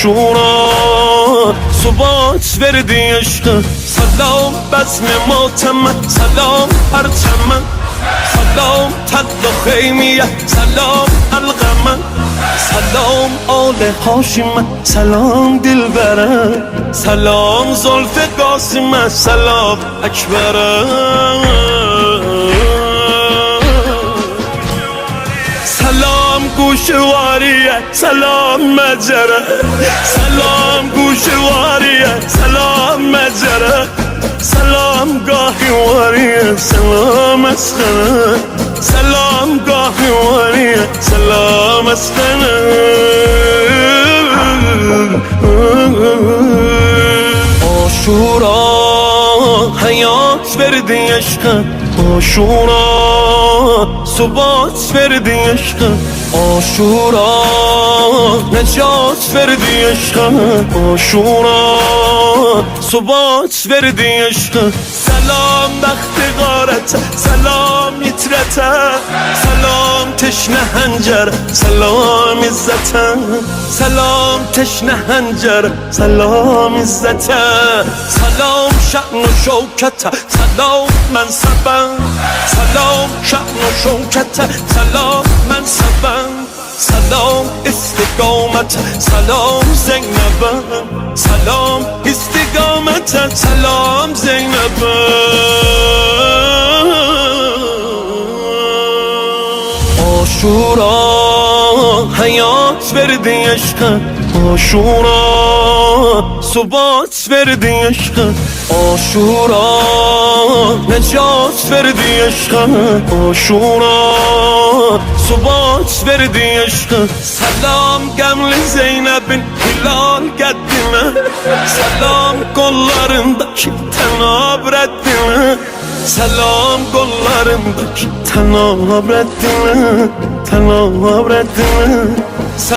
شورا ثبات وردی عشق سلام بزم ماتم سلام پرچم سلام تد و خیمیه سلام القمه سلام آل هاشم سلام دلبره سلام زلف قاسم سلام اکبره سلام گوشواریه سلام مجره سلام گوشواریه سلام مجره سلام گاهی واریه سلام اسخنه سلام گاهی واریه سلام اسخنه آشورا حیات وردی عشق آشورا ثبات وردی عشق آشورا نجات وردی عشق آشورا ثبات وردی عشق سلام بخت غارت سلام یترت سلام تشنه هنجر سلام عزت سلام تشنه هنجر سلام عزت سلام شأن و شوکت سلام منصب سلام شأن و شوکت سلام منصب سلام استقامت سلام زینب سلام استقامت سلام زینب آشورا حیات وردی عشق آشورا ثبات وردی عشق آشورا نجات وردی عشق آشورا ثبات وردی عشق سلام قمل Zeynep'in hilal qəddinə Selam qollarındakı tənab rəddinə Selam qollarındakı tənab rəddinə Tənab rəddinə